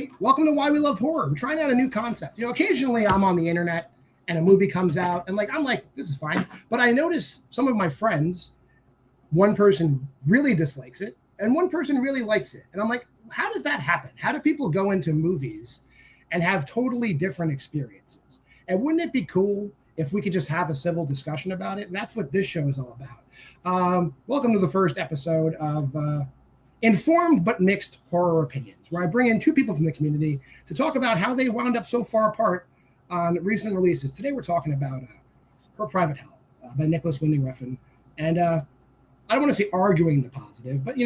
everybody. Welcome to Why We Love Horror. We're trying out a new concept. Occasionally I'm on the internet and a movie comes out and I'm like, this is fine. But I notice some of my friends, one person really dislikes it and one person really likes it. And I'm like, how does that happen? How do people go into movies and have totally different experiences? And wouldn't it be cool if we could just have a civil discussion about it? And that's what this show is all about. Welcome to the first episode of Informed but Mixed Horror Opinions, where I bring in two people from the community to talk about how they wound up so far apart on recent releases. Today we're talking about Her Private Hell by Nicholas Winding Refn. And I don't want to say arguing the positive, but,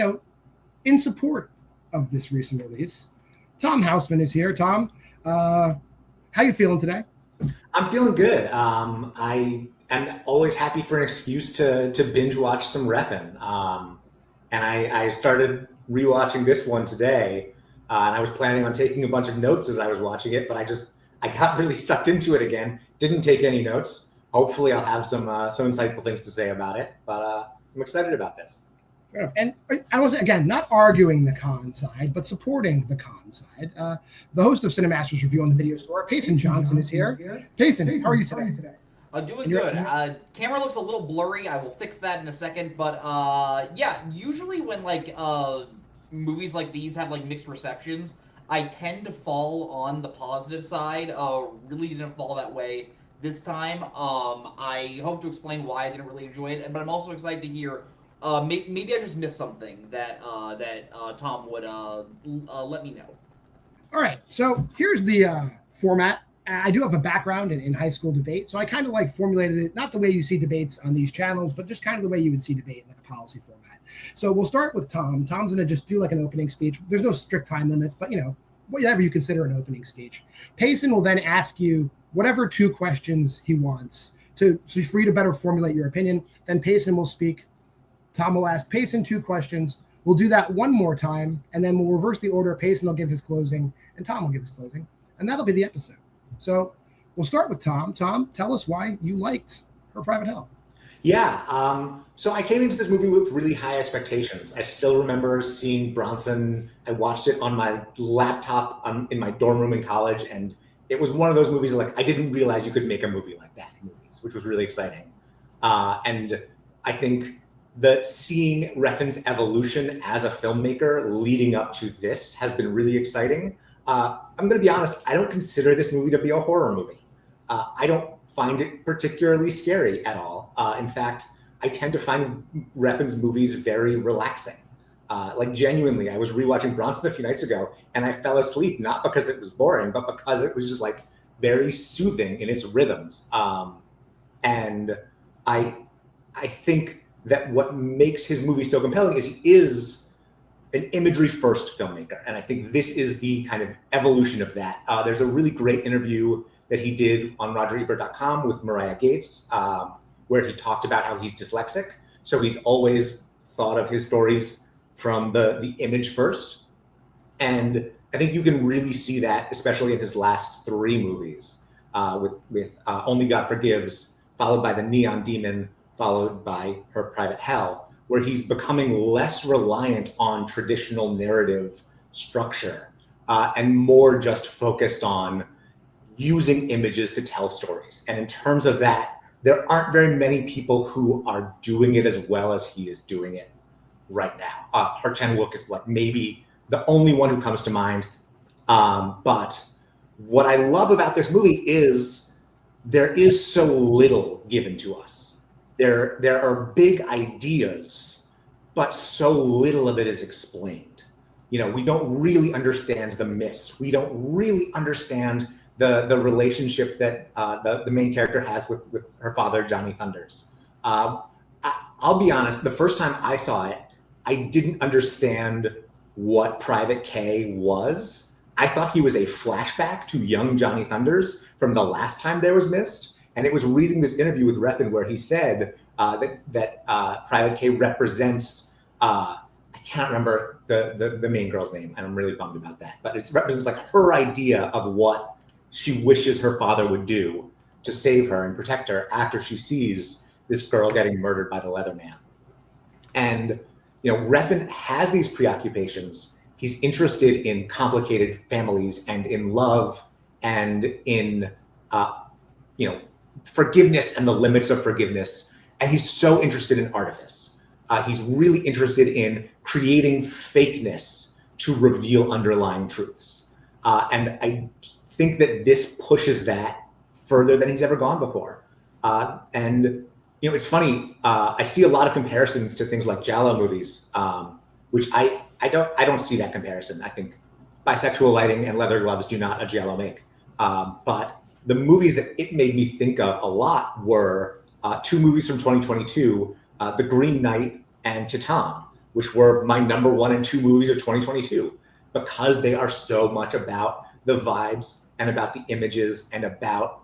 in support of this recent release, Tom Houseman is here. Tom, how you feeling today? I'm feeling good. I am always happy for an excuse to binge watch some Refn. And I started rewatching this one today, and I was planning on taking a bunch of notes as I was watching it, but I got really sucked into it again. Didn't take any notes. Hopefully, I'll have some insightful things to say about it. But I'm excited about this. Fair enough. And I was again not arguing the con side, but supporting the con side. The host of Cinemasters Review on the Video Store, Payson Johnson, is here. Payson, how are you today? Doing good. Camera looks a little blurry. I will fix that in a second. But yeah, usually when movies like these have mixed receptions, I tend to fall on the positive side. Really didn't fall that way this time. I hope to explain why I didn't really enjoy it, but I'm also excited to hear. Maybe I just missed something that Tom would let me know. All right. So here's the format. I do have a background in high school debate, so I kind of formulated it, not the way you see debates on these channels, but just kind of the way you would see debate in a policy format. So we'll start with Tom. Tom's going to just do an opening speech. There's no strict time limits, but whatever you consider an opening speech. Payson will then ask you whatever two questions he wants for you to better formulate your opinion. Then Payson will speak. Tom will ask Payson two questions. We'll do that one more time, and then we'll reverse the order. Payson will give his closing, and Tom will give his closing, and that'll be the episode. So we'll start with Tom. Tom, tell us why you liked Her Private Hell. Yeah. So I came into this movie with really high expectations. I still remember seeing Bronson. I watched it on my laptop in my dorm room in college, and it was one of those movies I didn't realize you could make a movie like that in movies, which was really exciting. And I think that seeing Refn's evolution as a filmmaker leading up to this has been really exciting. I'm going to be honest, I don't consider this movie to be a horror movie. I don't find it particularly scary at all. In fact, I tend to find Refn's movies very relaxing. Genuinely, I was rewatching Bronson a few nights ago and I fell asleep, not because it was boring, but because it was just very soothing in its rhythms. And I think that what makes his movie so compelling is he is an imagery-first filmmaker, and I think this is the kind of evolution of that. There's a really great interview that he did on RogerEbert.com with Mariah Gates, where he talked about how he's dyslexic, so he's always thought of his stories from the image first, and I think you can really see that, especially in his last three movies, with Only God Forgives, followed by The Neon Demon, followed by Her Private Hell, where he's becoming less reliant on traditional narrative structure and more just focused on using images to tell stories. And in terms of that, there aren't very many people who are doing it as well as he is doing it right now. Park Chan-wook is maybe the only one who comes to mind. But what I love about this movie is there is so little given to us. There are big ideas, but so little of it is explained. We don't really understand the mist. We don't really understand the relationship that the main character has with her father, Johnny Thunders. I'll be honest, the first time I saw it, I didn't understand what Private K was. I thought he was a flashback to young Johnny Thunders from the last time there was mist. And it was reading this interview with Refn where he said that Private K represents, I can't remember the main girl's name, and I'm really bummed about that, but it represents her idea of what she wishes her father would do to save her and protect her after she sees this girl getting murdered by the Leatherman. And Refn has these preoccupations, he's interested in complicated families and in love and in forgiveness and the limits of forgiveness. And he's so interested in artifice. He's really interested in creating fakeness to reveal underlying truths. And I think that this pushes that further than he's ever gone before. And it's funny. I see a lot of comparisons to things like Giallo movies, which I don't see that comparison. I think bisexual lighting and leather gloves do not a Giallo make. But the movies that it made me think of a lot were two movies from 2022, The Green Knight and Titan, which were my number 1 and 2 movies of 2022, because they are so much about the vibes and about the images and about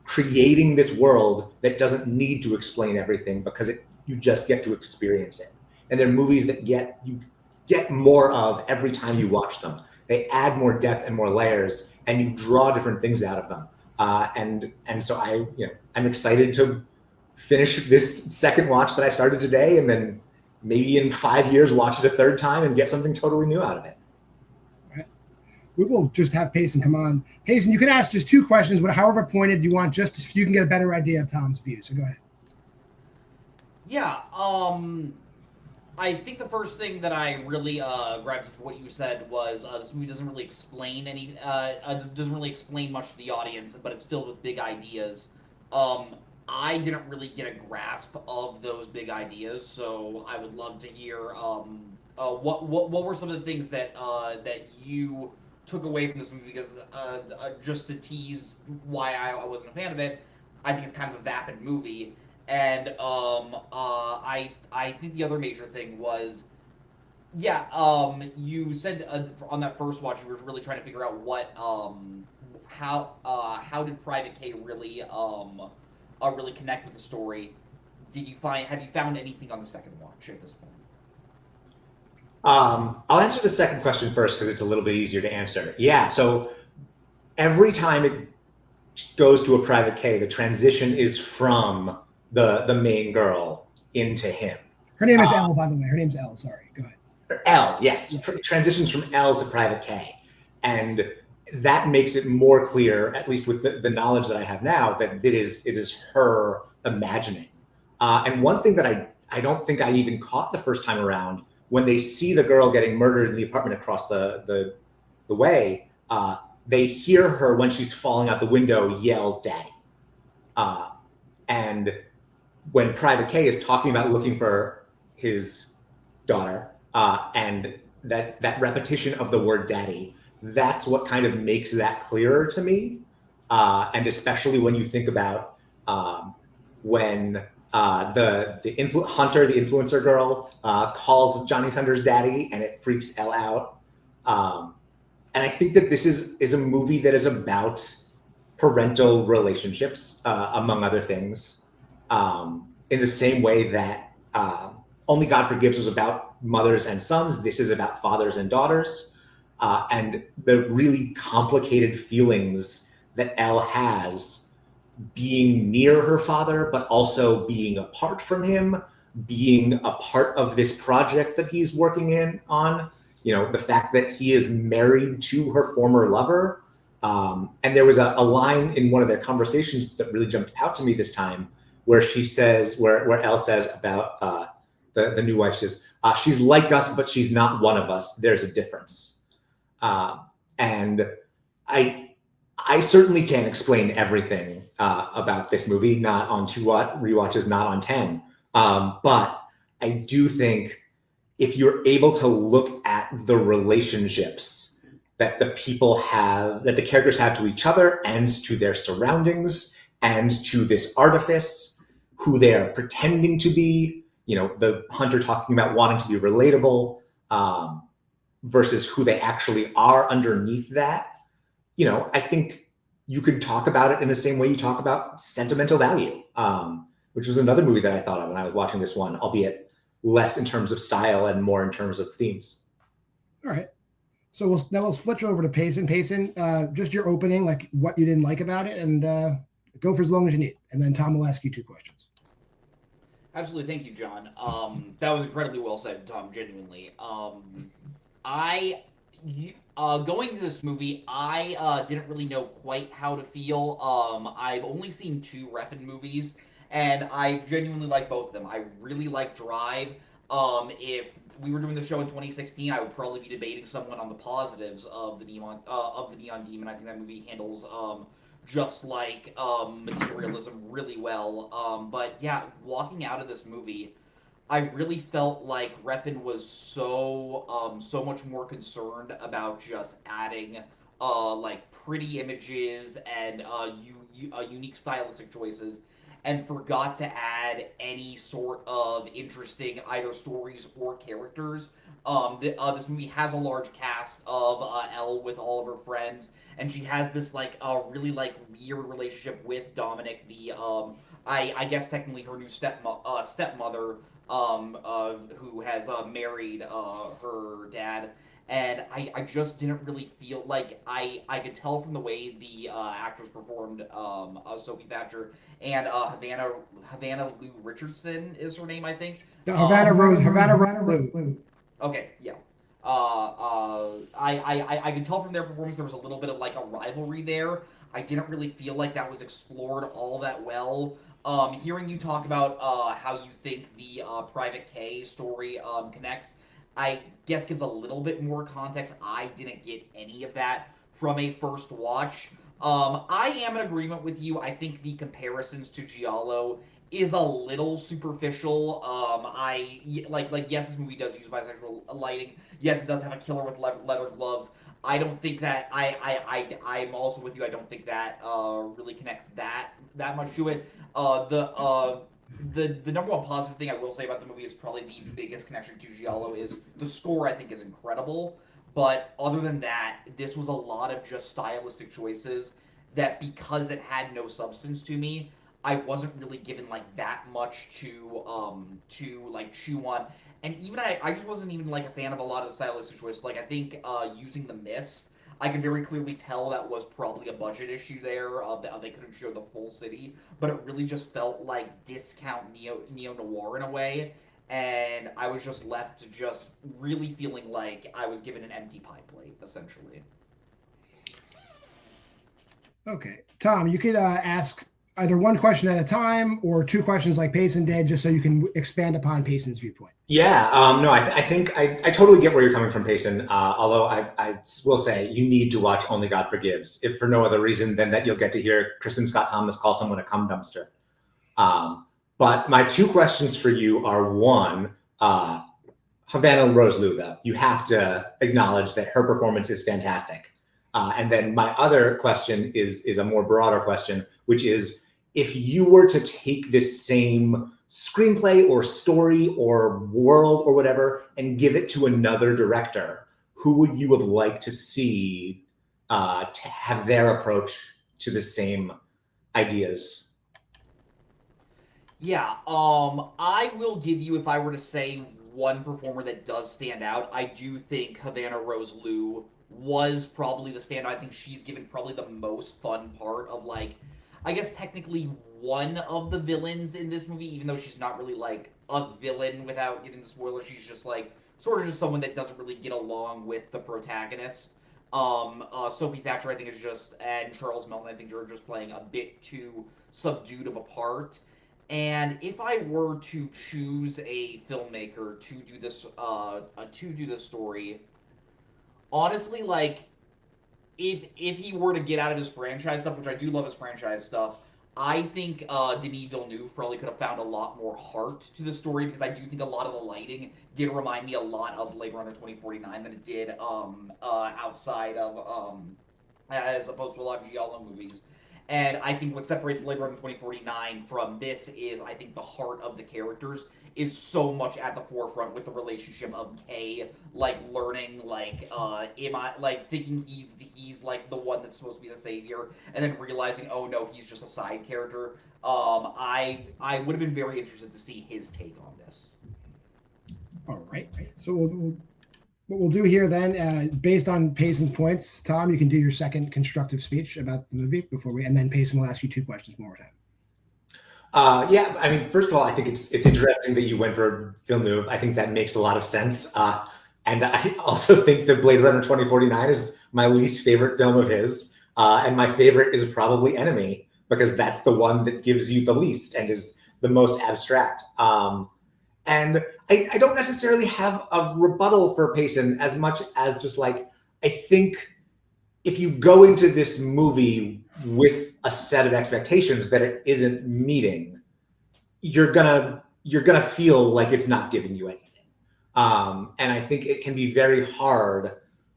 creating this world that doesn't need to explain everything, because you just get to experience it. And they're movies that you get more of every time you watch them. They add more depth and more layers, and you draw different things out of them. And so I'm excited to finish this second watch that I started today, and then maybe in 5 years watch it a third time and get something totally new out of it. We will just have Payson come on. Payson, you can ask just 2 questions, however pointed you want, just so you can get a better idea of Tom's view. So go ahead. Yeah, I think the first thing that I really grabbed to what you said was this movie doesn't really explain doesn't really explain much to the audience, but it's filled with big ideas. I didn't really get a grasp of those big ideas, so I would love to hear what were some of the things that you took away from this movie, because just to tease why I wasn't a fan of it, I think it's kind of a vapid movie. And I think the other major thing was, you said on that first watch you were really trying to figure out what how did Private K really really connect with the story. Have you found anything on the second watch at this point? I'll answer the second question first because it's a little bit easier to answer. Yeah, so every time it goes to a Private K, the transition is from the main girl into him. Her name is Elle, by the way. Her name's Elle. Sorry, go ahead. Elle, yes. Yeah. Transitions from Elle to Private K. And that makes it more clear, at least with the knowledge that I have now, that it is her imagining. And one thing that I don't think I even caught the first time around, when they see the girl getting murdered in the apartment across the way, they hear her, when she's falling out the window, yell, "Daddy." And when Private K is talking about looking for his daughter, and that repetition of the word daddy, that's what kind of makes that clearer to me. And especially when you think about when Hunter, the influencer girl, calls Johnny Thunders daddy, and it freaks Elle out. And I think that this is a movie that is about parental relationships, among other things, in the same way that Only God Forgives was about mothers and sons. This is about fathers and daughters, and the really complicated feelings that Elle has being near her father, but also being apart from him, being a part of this project that he's working on. The fact that he is married to her former lover. And there was a line in one of their conversations that really jumped out to me this time, where she says, where Elle says about the new wife, says, she's like us, but she's not one of us. There's a difference. And I certainly can't explain everything about this movie, not on 2 rewatches, not on 10. But I do think if you're able to look at the relationships that the people have, that the characters have to each other and to their surroundings and to this artifice, who they're pretending to be, the Hunter talking about wanting to be relatable, versus who they actually are underneath that, I think you could talk about it in the same way you talk about Sentimental Value, which was another movie that I thought of when I was watching this one, albeit less in terms of style and more in terms of themes. All right. So we'll switch over to Payson. Payson, just your opening, like what you didn't like about it, and go for as long as you need. And then Tom will ask you 2 questions. Absolutely. Thank you, John. That was incredibly well said, Tom, genuinely. I going to this movie, I didn't really know quite how to feel. I've only seen 2 Refn movies, and I genuinely like both of them. I really like Drive. If we were doing the show in 2016, I would probably be debating someone on the positives of the Neon Demon. I think that movie handles just like materialism really well. But yeah, walking out of this movie, I really felt like Refn was so much more concerned about just adding like pretty images and unique stylistic choices, and forgot to add any sort of interesting either stories or characters. This movie has a large cast of Elle with all of her friends, and she has this like really like weird relationship with Dominic, the I guess technically her new stepmother, who has married her dad. And I just didn't really feel like I could tell from the way the actors performed, Sophie Thatcher and Havana Lou Richardson is her name, I think. No, Havana Rose Lou. Okay, yeah. I could tell from their performance there was a little bit of like a rivalry there. I didn't really feel like that was explored all that well. Hearing you talk about how you think the Private K story connects, I guess gives a little bit more context. I didn't get any of that from a first watch. I am in agreement with you. I think the comparisons to Giallo is a little superficial. Yes, this movie does use bisexual lighting. Yes, it does have a killer with leather gloves. I don't think that I'm also with you. I don't think that really connects that much to it. The number one positive thing I will say about the movie is probably the biggest connection to Giallo is the score. I think is incredible. But other than that, this was a lot of just stylistic choices that, because it had no substance to me, I wasn't really given like that much to like chew on. And even I just wasn't even like a fan of a lot of the stylistic choices. Like I think using the mist, I could very clearly tell that was probably a budget issue there. They couldn't show the full city, but it really just felt like discount neo noir in a way. And I was just left to just really feeling like I was given an empty pie plate, essentially. Okay, Tom, you could ask either one question at a time or 2 questions like Payson did, just so you can expand upon Payson's viewpoint. Yeah, no, I think I totally get where you're coming from, Payson. Although I will say you need to watch Only God Forgives, if for no other reason than that you'll get to hear Kristen Scott Thomas call someone a cum dumpster. But my 2 questions for you are, one, Havana Rose Lou, though. You have to acknowledge that her performance is fantastic. And then my other question is a more broader question, which is, if you were to take this same screenplay or story or world or whatever and give it to another director, who would you have liked to see to have their approach to the same ideas? Yeah, I will give you, if I were to say one performer that does stand out, I do think Havana Rose Lou was probably the standout. I think she's given probably the most fun part of, like, I guess technically one of the villains in this movie, even though she's not really like a villain without getting the spoilers. She's just like sort of just someone that doesn't really get along with the protagonist. Sophie Thatcher, I think, is just, and Charles Melton, I think, are just playing a bit too subdued of a part. And if I were to choose a filmmaker to do this story, honestly, like, if he were to get out of his franchise stuff, which I do love his franchise stuff, I think Denis Villeneuve probably could have found a lot more heart to the story, because I do think a lot of the lighting did remind me a lot of Blade Runner 2049 than it did outside of as opposed to a lot of Giallo movies. And I think what separates Blade Runner 2049 from this is, I think the heart of the characters is so much at the forefront, with the relationship of Kay, like learning, like, am I, like, thinking he's like the one that's supposed to be the savior, and then realizing, oh no, he's just a side character. I would have been very interested to see his take on this. All right, so what we'll do here then, based on Payson's points, Tom, you can do your second constructive speech about the movie and then Payson will ask you 2 questions one more time. Yeah, I mean, first of all, I think it's interesting that you went for Villeneuve. I think that makes a lot of sense. And I also think that Blade Runner 2049 is my least favorite film of his. And my favorite is probably Enemy, because that's the one that gives you the least and is the most abstract. And I don't necessarily have a rebuttal for Payson as much as just like, I think if you go into this movie with a set of expectations that it isn't meeting, you're gonna feel like it's not giving you anything. And I think it can be very hard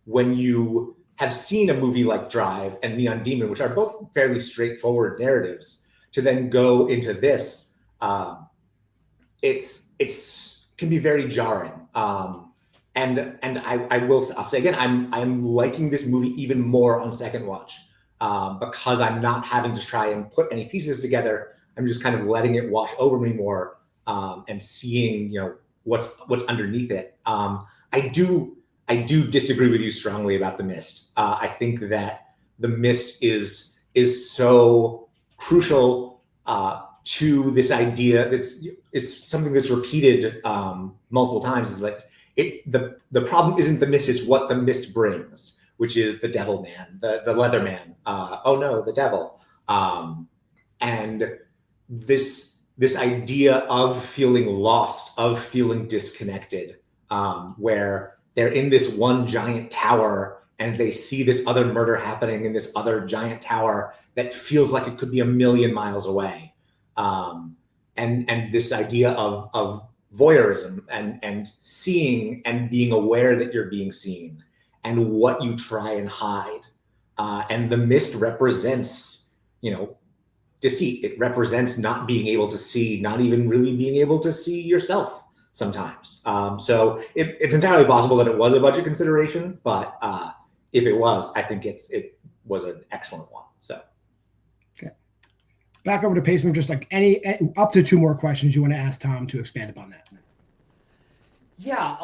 when you have seen a movie like Drive and Neon Demon, which are both fairly straightforward narratives, to then go into this. It's can be very jarring. And I'll say again, I'm liking this movie even more on second watch, because I'm not having to try and put any pieces together. I'm just kind of letting it wash over me more, and seeing, what's underneath it. I do disagree with you strongly about The Mist. I think that The Mist is so crucial to this idea. It's something that's repeated multiple times. Is like the problem isn't the mist; it's what the mist brings, which is the devil man, the leather man. Oh no, the devil. And this idea of feeling lost, of feeling disconnected, where they're in this one giant tower and they see this other murder happening in this other giant tower that feels like it could be a million miles away. And this idea of voyeurism and seeing and being aware that you're being seen and what you try and hide. And the mist represents, deceit. It represents not being able to see, not even really being able to see yourself sometimes. So it's entirely possible that it was a budget consideration, but if it was, I think it was an excellent one. So. Okay. Back over to Payson, just like any up to two more questions you want to ask Tom to expand upon that. Yeah,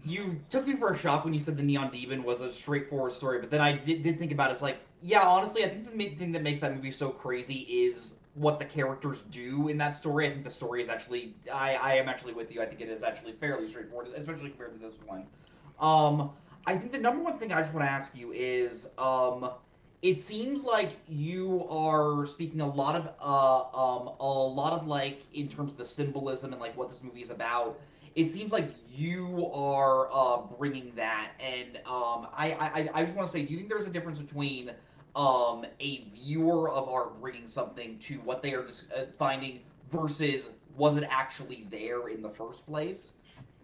you took me for a shock when you said the Neon Demon was a straightforward story, but then I did think about it. It's like, yeah, honestly, I think the main thing that makes that movie so crazy is what the characters do in that story. I think the story is actually, I am actually with you. I think it is actually fairly straightforward, especially compared to this one. I think the number one thing I just want to ask you is, it seems like you are speaking a lot of like in terms of the symbolism and like what this movie is about. It seems like you are bringing that, and I just want to say, do you think there's a difference between a viewer of art bringing something to what they are just finding versus was it actually there in the first place?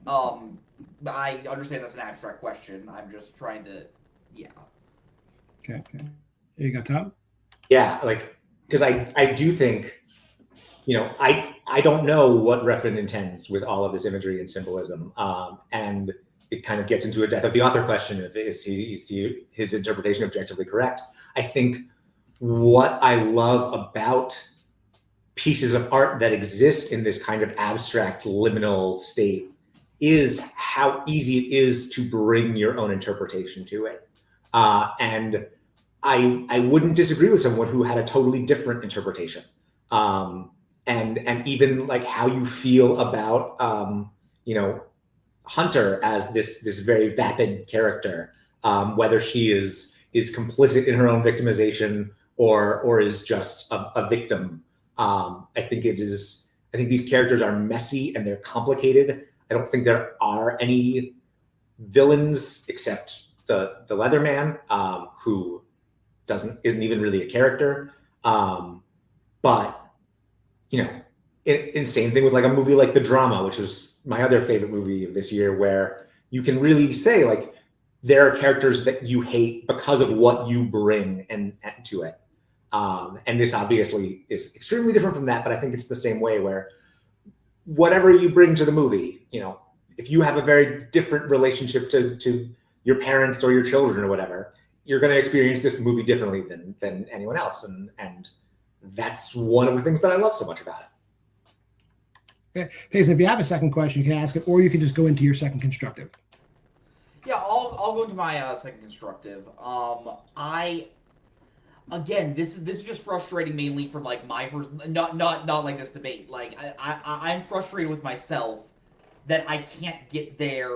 I understand that's an abstract question. I'm just trying to, yeah. Okay. There you go, Tom. Yeah, because I do think, I don't know what Refn intends with all of this imagery and symbolism, and it kind of gets into a death of the author question of is his interpretation objectively correct? I think what I love about pieces of art that exist in this kind of abstract liminal state is how easy it is to bring your own interpretation to it. And I wouldn't disagree with someone who had a totally different interpretation. And even like how you feel about, Hunter as this very vapid character, whether she is complicit in her own victimization or is just a victim. I think these characters are messy and they're complicated. I don't think there are any villains except the Leatherman, who isn't even really a character. But same thing with like a movie like The Drama, which was my other favorite movie of this year, where you can really say like there are characters that you hate because of what you bring and to it. And this obviously is extremely different from that, but I think it's the same way where whatever you bring to the movie, if you have a very different relationship to your parents or your children or whatever, you're going to experience this movie differently than anyone else. And that's one of the things that I love so much about it. Okay. Payson, if you have a second question, you can ask it, or you can just go into your second constructive. Yeah, I'll go into my second constructive. Again, this is just frustrating mainly from like my not like this debate. Like I'm frustrated with myself that I can't get there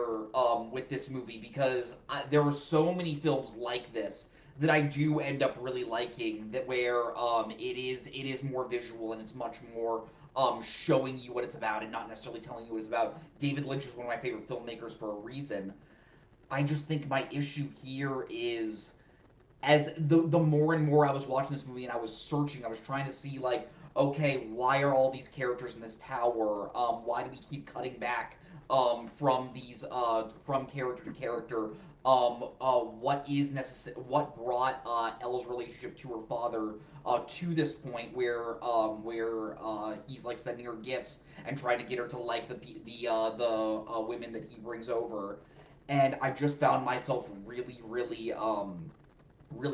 with this movie, because there are so many films like this that I do end up really liking, that where it is more visual and it's much more showing you what it's about and not necessarily telling you what it's about. David Lynch is one of my favorite filmmakers for a reason. I just think my issue here is, as the more and more I was watching this movie and I was searching, I was trying to see, like, okay, why are all these characters in this tower? Why do we keep cutting back from these from character to character? What is necessary? What brought Ella's relationship to her father to this point where he's like sending her gifts and trying to get her to like the women that he brings over? And I just found myself really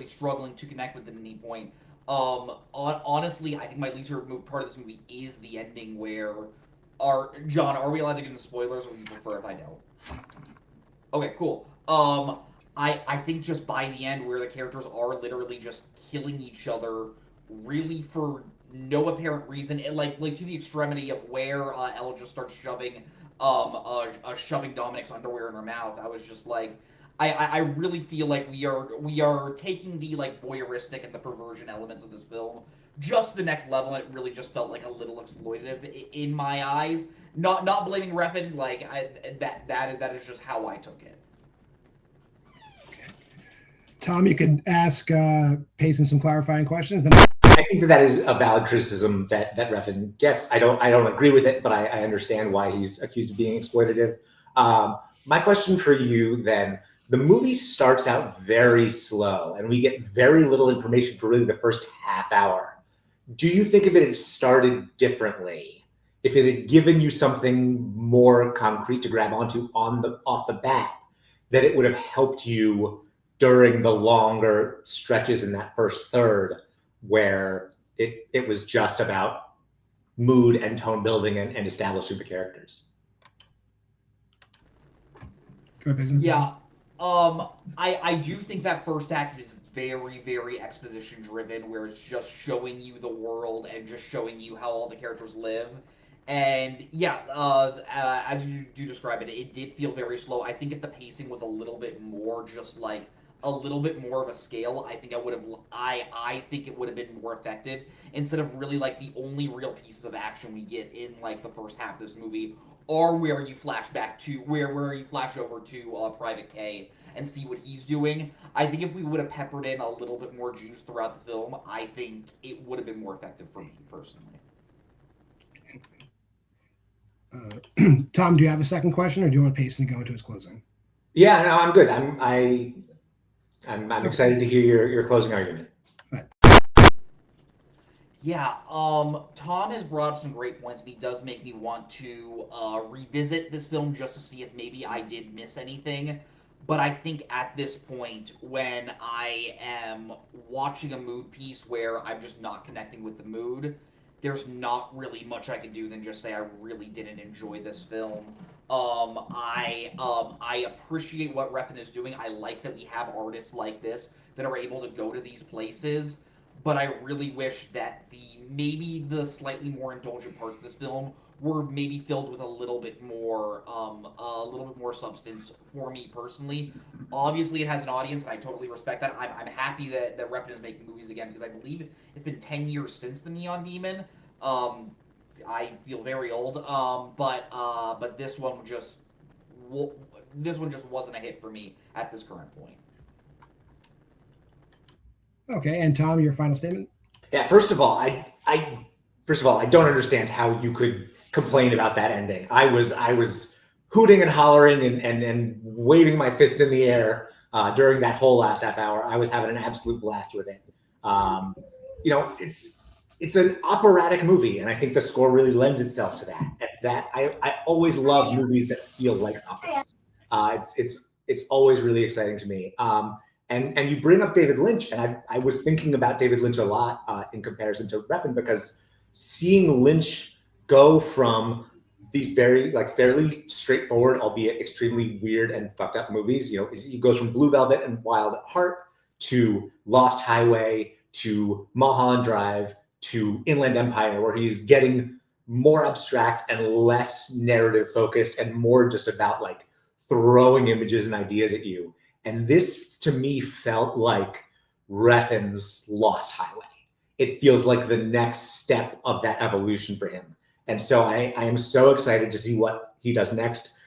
struggling to connect with at any point. Honestly, I think my least favorite part of this movie is the ending where, John, are we allowed to get into spoilers, or would you prefer if I don't? Okay, cool. I think just by the end, where the characters are literally just killing each other, really for no apparent reason, and like to the extremity of where Ella just starts shoving Dominic's underwear in her mouth. I was just like, I really feel like we are taking the like voyeuristic and the perversion elements of this film just the next level, and it really just felt like a little exploitative in my eyes. Not blaming Refn, like that is just how I took it. Tom, you could ask Payson some clarifying questions. Then I think that is a valid criticism that Refn gets. I don't agree with it, but I understand why he's accused of being exploitative. My question for you then: the movie starts out very slow, and we get very little information for really the first half hour. Do you think if it had started differently, if it had given you something more concrete to grab onto off the bat, that it would have helped you during the longer stretches in that first third, where it was just about mood and tone building and establishing the characters? Go ahead, Payson. Yeah. I do think that first act is very, very exposition driven, where it's just showing you the world and just showing you how all the characters live. And yeah, as you do describe it, it did feel very slow. I think if the pacing was a little bit more, just like a little bit more of a scale, I think I think it would have been more effective, instead of really like the only real pieces of action we get in like the first half of this movie are where you flash back to where you flash over to Private K and see what he's doing. I think if we would have peppered in a little bit more juice throughout the film, I think it would have been more effective for me personally. Tom, do you have a second question, or do you want Payson to go into his closing? Yeah, no, I'm good. I'm excited to hear your closing argument. Yeah, Tom has brought up some great points, and he does make me want to revisit this film just to see if maybe I did miss anything. But I think at this point, when I am watching a mood piece where I'm just not connecting with the mood, there's not really much I can do than just say I really didn't enjoy this film. I appreciate what Refn is doing. I like that we have artists like this that are able to go to these places, but I really wish that maybe the slightly more indulgent parts of this film were maybe filled with a little bit more substance for me personally. Obviously, it has an audience, and I totally respect that. I'm happy that Refn is making movies again, because I believe it's been 10 years since The Neon Demon. I feel very old, but this one just wasn't a hit for me at this current point. Okay, and Tom, your final statement? Yeah, first of all, I don't understand how you could complain about that ending. I was hooting and hollering and waving my fist in the air during that whole last half hour. I was having an absolute blast with it. It's an operatic movie, and I think the score really lends itself to that. I always love movies that feel like operas. It's always really exciting to me. And you bring up David Lynch, and I was thinking about David Lynch a lot in comparison to Refn, because seeing Lynch go from these fairly straightforward, albeit extremely weird and fucked up movies, he goes from Blue Velvet and Wild at Heart to Lost Highway to Mulholland Drive to Inland Empire, where he's getting more abstract and less narrative focused and more just about like throwing images and ideas at you. And this to me felt like Refn's Lost Highway. It feels like the next step of that evolution for him. And so I am so excited to see what he does next.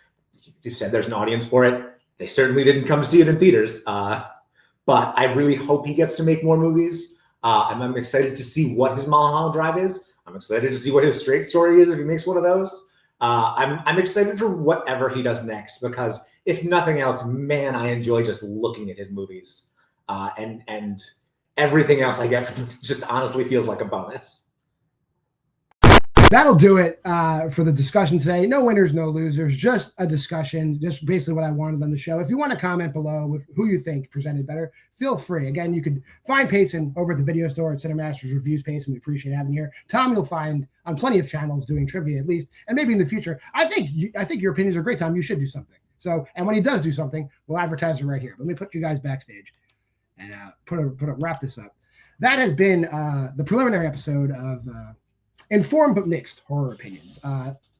You said there's an audience for it. They certainly didn't come to see it in theaters. But I really hope he gets to make more movies. And I'm excited to see what his Mulholland Drive is. I'm excited to see what his straight story is if he makes one of those. I'm excited for whatever he does next, because if nothing else, man, I enjoy just looking at his movies. And everything else I get from him just honestly feels like a bonus. That'll do it for the discussion today. No winners, no losers, just a discussion, just basically what I wanted on the show. If you want to comment below with who you think presented better, feel free. Again, you can find Payson over at the video store at Cinemasters Reviews. Payson, we appreciate having you here. Tom, you'll find on plenty of channels doing trivia at least, and maybe in the future. I think your opinions are great, Tom. You should do something. So, and when he does do something, we'll advertise it right here. Let me put you guys backstage and wrap this up. That has been the preliminary episode of Informed but Mixed Horror Opinions,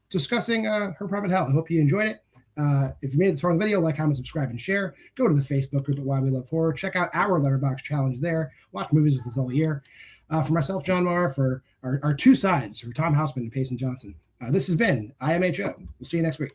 discussing Her Private Hell. I hope you enjoyed it. If you made it this far in the video, like, comment, subscribe, and share. Go to the Facebook group at Why We Love Horror. Check out our Letterboxd challenge there. Watch movies with us all year. For myself, John Maher, for our two sides, for Tom Hausman and Payson Johnson, this has been IMHO. We'll see you next week.